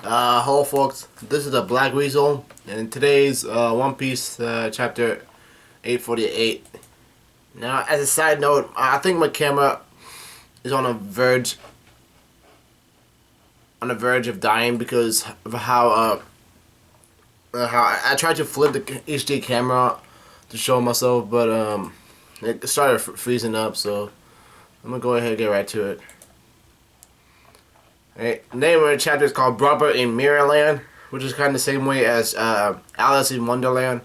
Hello folks, this is the BlackWeasel, and today's One Piece chapter 848. Now, as a side note, I think my camera is on the verge of dying because of how I tried to flip the HD camera to show myself, but it started freezing up, so I'm gonna go ahead and get right to it. Right. The name of the chapter is called Brother in Mirrorland, which is kind of the same way as Alice in Wonderland.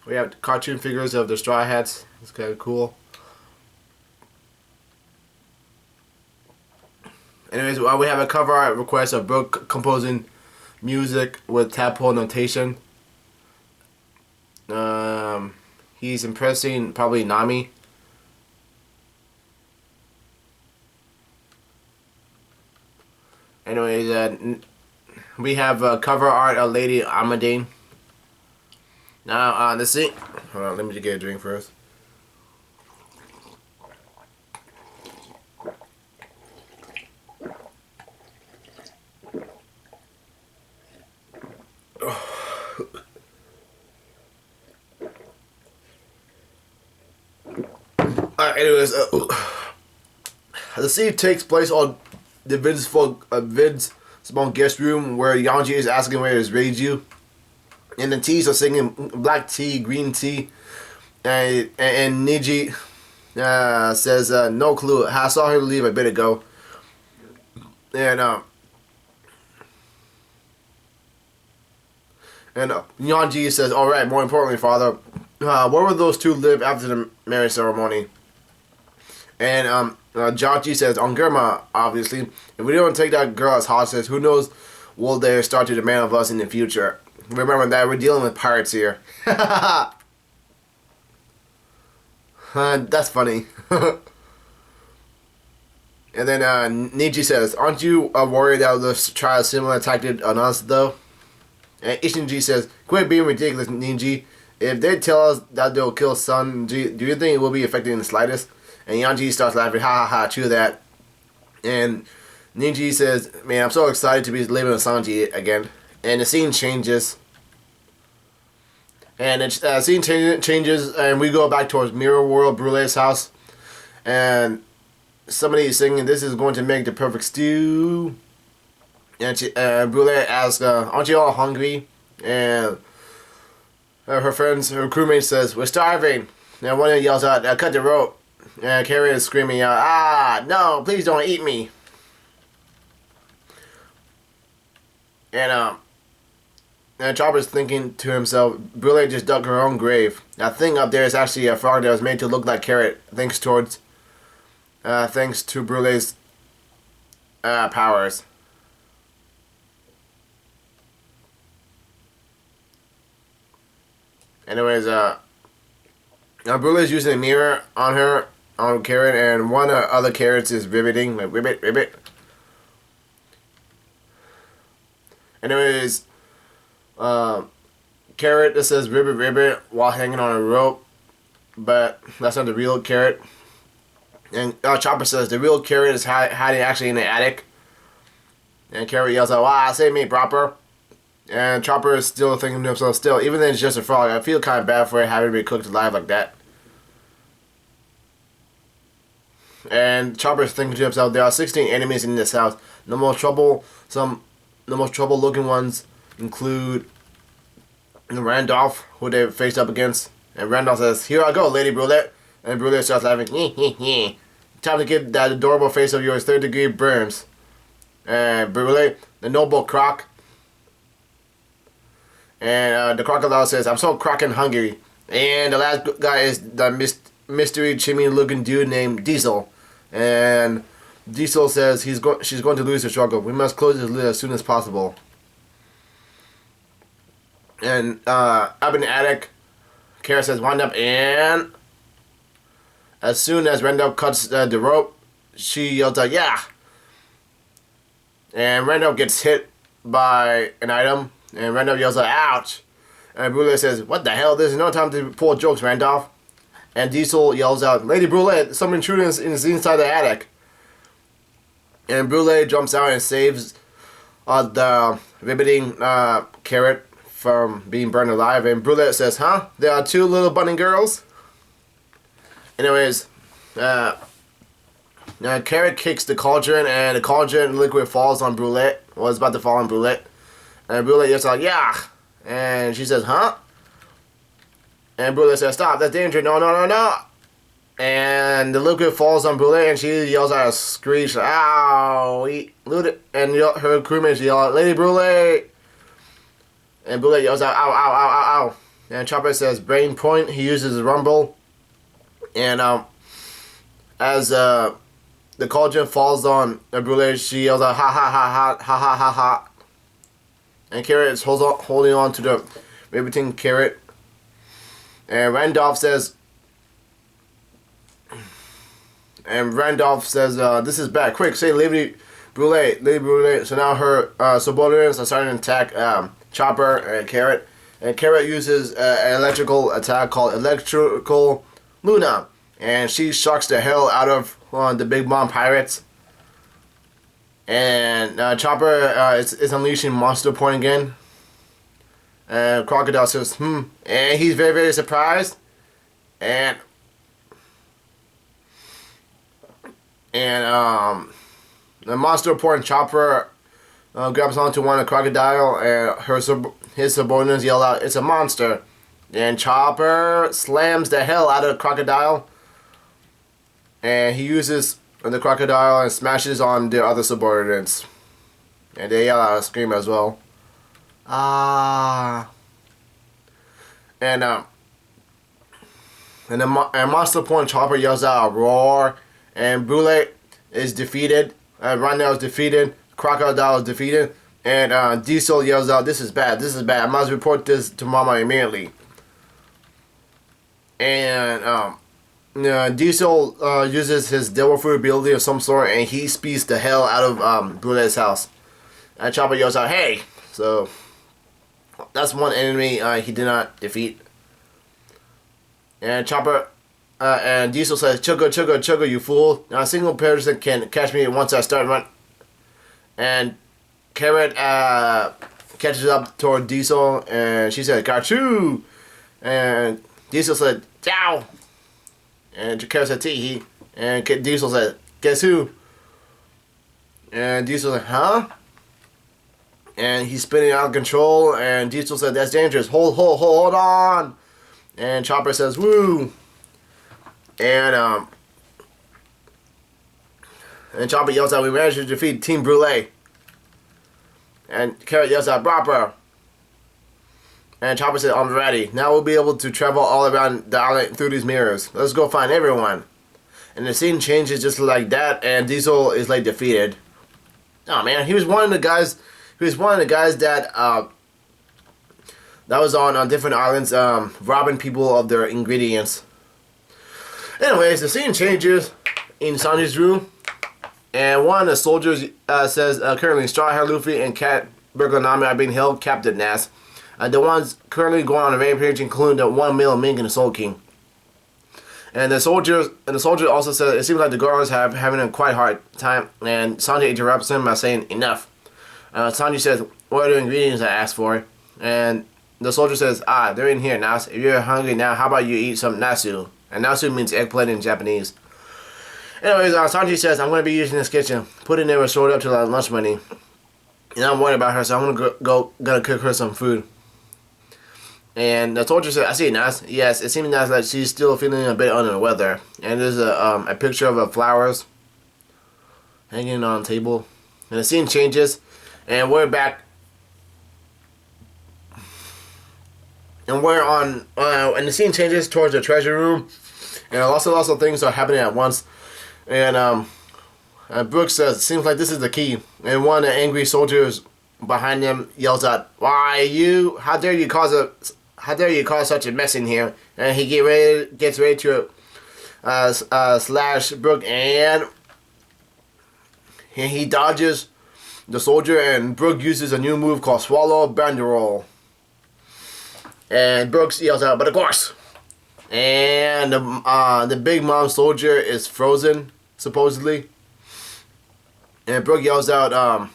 We have cartoon figures of the Straw Hats. It's kind of cool. Anyways, we have a cover art request of Brooke composing music with tadpole notation. He's impressing probably Nami. Anyways, we have cover art of Lady Amadine. Now, let's see. Hold on, let me just get a drink first. Anyways, the scene takes place on the Vin's small guest room where Yanji is asking where is Reiju. And the teas are singing black tea, green tea. And Niji says, no clue. I saw her leave a bit ago. And Yanji says, alright, more importantly, father, where will those two live after the marriage ceremony? And Jachi says, on Germa, obviously. If we don't take that girl as hostage, who knows will they start to demand of us in the future. Remember that we're dealing with pirates here. That's funny. And then Niji says, aren't you worried that this trial similar tactic on us, though? And Ishinji says, quit being ridiculous, Niji. If they tell us that they'll kill Sun, do you think it will be affected in the slightest? And Yanji starts laughing, ha ha ha, true that. And Niji says, man, I'm so excited to be living with Sanji again. And the scene changes. And the scene changes, and we go back towards Mirror World, Brulee's house. And somebody is singing, this is going to make the perfect stew. And Brulee asks, aren't you all hungry? And her crewmate says, we're starving. And one of them yells out, cut the rope. And Carrie is screaming out, ah, no, please don't eat me. And Chopper's thinking to himself, Brulee just dug her own grave. That thing up there is actually a frog that was made to look like Carrot, thanks to Brulee's powers. Anyways, Brulee's using a mirror on her, on Carrot, and one of the other carrots is riveting, like ribbit. Anyways, Carrot that says ribbit while hanging on a rope, but that's not the real Carrot. And Chopper says the real Carrot is hiding actually in the attic. And Carrot yells out, wow, save me, proper. And Chopper is still thinking to himself, still, even though it's just a frog, I feel kind of bad for it having to be cooked alive like that. And Chopper is thinking to himself, there are 16 enemies in this house. The most trouble looking ones include Randolph, who they faced up against. And Randolph says, here I go, Lady Brulee. And Brulee starts laughing, time to get that adorable face of yours 3rd-degree burns. And Brulee, the noble croc. And the crocodile says, I'm so crockin' hungry. And the last guy is the mystery chimney looking dude named Diesel. And Diesel says she's going to lose her struggle. We must close this lid as soon as possible. And up in the attic, Kara says, wind up, and as soon as Randolph cuts the rope, she yells out, yeah! And Randolph gets hit by an item, and Randolph yells out, ouch! And Brulee says, what the hell, there's no time to pull jokes, Randolph. And Diesel yells out, Lady Brulee, some intruders is inside the attic. And Brulee jumps out and saves the riveting Carrot from being burned alive. And Brulette says, huh? There are two little bunny girls? Anyways, Carrot kicks the cauldron, and the cauldron liquid falls on Brulette. Well, it's about to fall on Brulette. And Brulette yells out, yeah! And she says, huh? And Brulette says, stop, that's danger, no, no, no, no! And the liquid falls on Brulette, and she yells out a screech, ow! And her crewmates yell out, Lady Brulette! And Brulette yells out, ow, ow, ow, ow, ow! And Chopper says, brain point, he uses rumble. And as the cauldron falls on Brulette, she yells out, ha ha ha ha ha ha ha ha. And Carrot is holding on to the riveting Carrot. And Randolph says, this is bad. Quick, say Lady Brulette. So now her subordinates are starting to attack Chopper and Carrot. And Carrot uses an electrical attack called Electrical Luna. And she shocks the hell out of the Big Mom pirates. And Chopper is unleashing monster porn again. And Crocodile says, and he's very, very surprised. And the monster porn Chopper grabs onto one of Crocodile, and his subordinates yell out, it's a monster. And Chopper slams the hell out of Crocodile. And he uses the Crocodile and smashes on the other subordinates. And they yell out a scream as well. Ah. And Monster Point Chopper yells out a roar. And Brulette is defeated. Rondell is defeated. Crocodile is defeated. And Diesel yells out, this is bad, this is bad. I must report this to Mama immediately. And Diesel uses his devil fruit ability of some sort, and he speeds the hell out of Brulette's house. And Chopper yells out, hey! So, that's one enemy he did not defeat. And Chopper and Diesel says, chugga, chugga, chugga, you fool. Now a single person can catch me once I start running. And Carrot catches up toward Diesel, and she said, got And Diesel said, ciao! And Carrot said, tee-hee. And Diesel said, guess who? And Diesel said, huh? And he's spinning out of control, and Diesel said, that's dangerous. Hold on. And Chopper says, woo. And Chopper yells out, we managed to defeat Team Brule. And Carrot yells out, proper. And Chopper said, I'm ready. Now we'll be able to travel all around the island through these mirrors. Let's go find everyone. And the scene changes just like that, and Diesel is like defeated. Oh man, he was one of the guys. He was one of the guys that was on different islands, robbing people of their ingredients. Anyways, the scene changes in Sanji's room, and one of the soldiers says, currently Straw-Hat Luffy and Cat Burger Nami are being held captive, Nas. The ones currently going on a rampage include the 1 male Mink and the Soul King. And the soldier also said it seems like the guards having a quite hard time, and Sanji interrupts him by saying enough. Sanji says, what are the ingredients I asked for? And the soldier says, they're in here, Nas. If you're hungry now, how about you eat some nasu? And nasu means eggplant in Japanese. Anyways, Sanji says, I'm going to be using this kitchen. Put it never stored up to lunch money. And I'm worried about her, so I'm gonna cook her some food. And the soldier said, I see it, Nas. Yes, it seems Nas like she's still feeling a bit under the weather. And there's a picture of flowers hanging on the table. And the scene changes, and we're back. And we're on, and the scene changes towards the treasure room. And lots of things are happening at once. And Brooks says, it seems like this is the key. And one of the angry soldiers behind him yells out, how dare you cause such a mess in here? And he gets ready to slash Brook, and he dodges the soldier, and Brook uses a new move called Swallow Banderol. And Brooks yells out, but of course. And the Big Mom soldier is frozen, supposedly. And Brook yells out,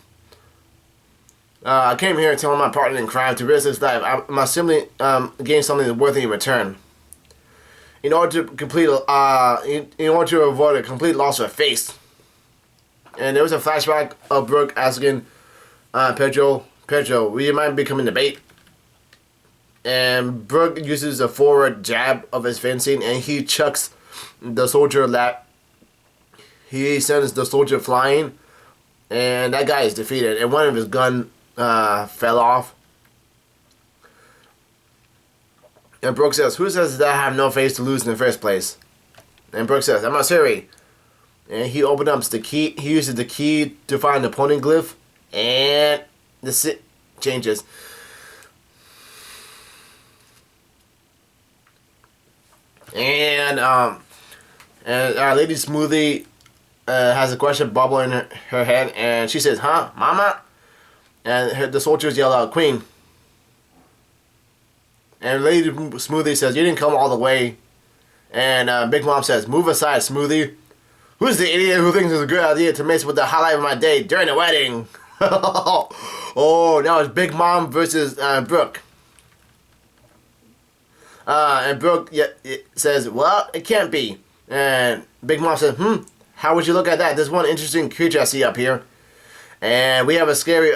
I came here telling my partner in crime to risk his life. I must simply gain something worthy in return. In order to in order to avoid a complete loss of face. And there was a flashback of Brooke asking Pedro, will you mind becoming the bait? And Brooke uses a forward jab of his fencing, and he chucks the soldier he sends the soldier flying, and that guy is defeated, and one of his gun fell off. And Brooke says, who says that I have no face to lose in the first place? And Brooke says, I'm not serious. And he opens up the key. He uses the key to find the pointing glyph, and the sit changes. And Lady Smoothie has a question bubble in her head, and she says, "Huh, Mama?" And the soldiers yell out, "Queen." And Lady Smoothie says, "You didn't come all the way." And Big Mom says, "Move aside, Smoothie. Who's the idiot who thinks it's a good idea to mess with the highlight of my day during the wedding?" Oh, now it's Big Mom versus Brooke. And Brooke says, "Well, it can't be." And Big Mom says, "How would you look at that? There's one interesting creature I see up here." And we have a scary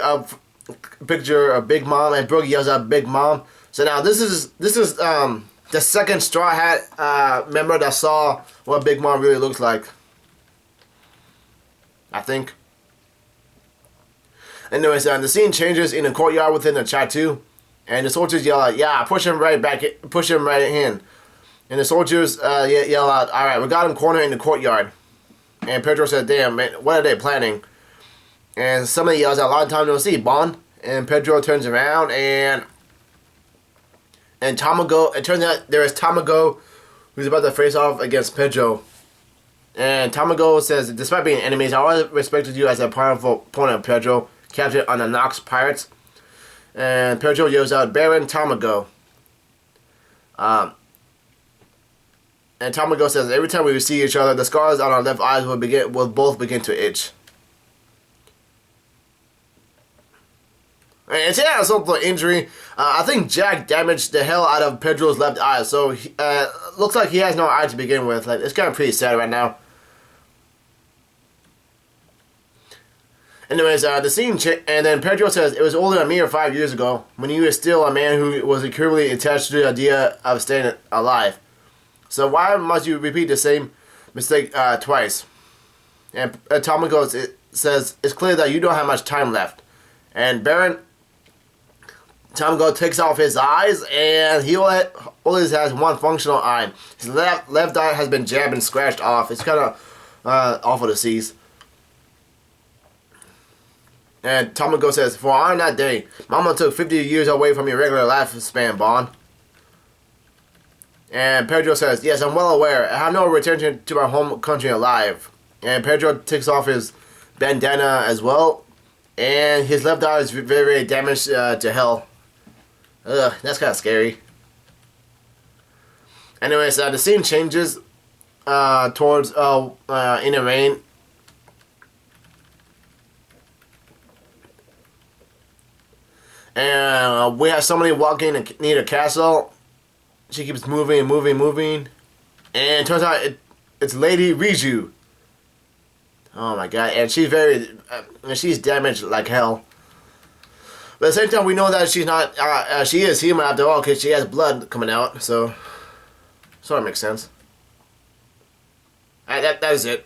picture of Big Mom, and Brooke yells out, "Big Mom." So now this is the second Straw Hat member that saw what Big Mom really looks like, I think. Anyways, the scene changes in the courtyard within the tattoo, and the soldiers yell out, "Yeah, push him right in." And the soldiers yell out, "All right, we got him cornered in the courtyard." And Pedro said, "Damn, man, what are they planning?" And somebody yells out, "Long time no see, Bond." And Pedro turns around, and Tamago, it turns out there is Tamago who's about to face off against Pedro. And Tamago says, "Despite being enemies, I always respected you as a powerful opponent, Pedro, captured on the Nox Pirates." And Pedro yells out, "Baron Tamago." And Tamago says, "Every time we see each other, the scars on our left eyes will both begin to itch." And she had a simple injury. I think Jack damaged the hell out of Pedro's left eye, so looks like he has no eye to begin with. Like, it's kind of pretty sad right now. Anyways, the scene and then Pedro says, "It was only a mere 5 years ago when you were still a man who was incredibly attached to the idea of staying alive. So why must you repeat the same mistake twice?" And Tamago says, "It's clear that you don't have much time left." And Baron Tamago takes off his eyes, and he only has one functional eye. His left eye has been jabbed and scratched off. It's kind of awful to see. And Tamago says, "For on that day, Mama took 50 years away from your regular lifespan, Bond." And Pedro says, "Yes, I'm well aware. I have no return to my home country alive." And Pedro takes off his bandana as well, and his left eye is very, very damaged to hell. Ugh, that's kind of scary. Anyways, the scene changes towards in the rain. And we have somebody walking near the castle. She keeps moving. And it turns out it's Lady Riju. Oh my god, and she's she's damaged like hell. But at the same time, we know that she's not, she is human after all, because she has blood coming out, so sort of makes sense. That is it.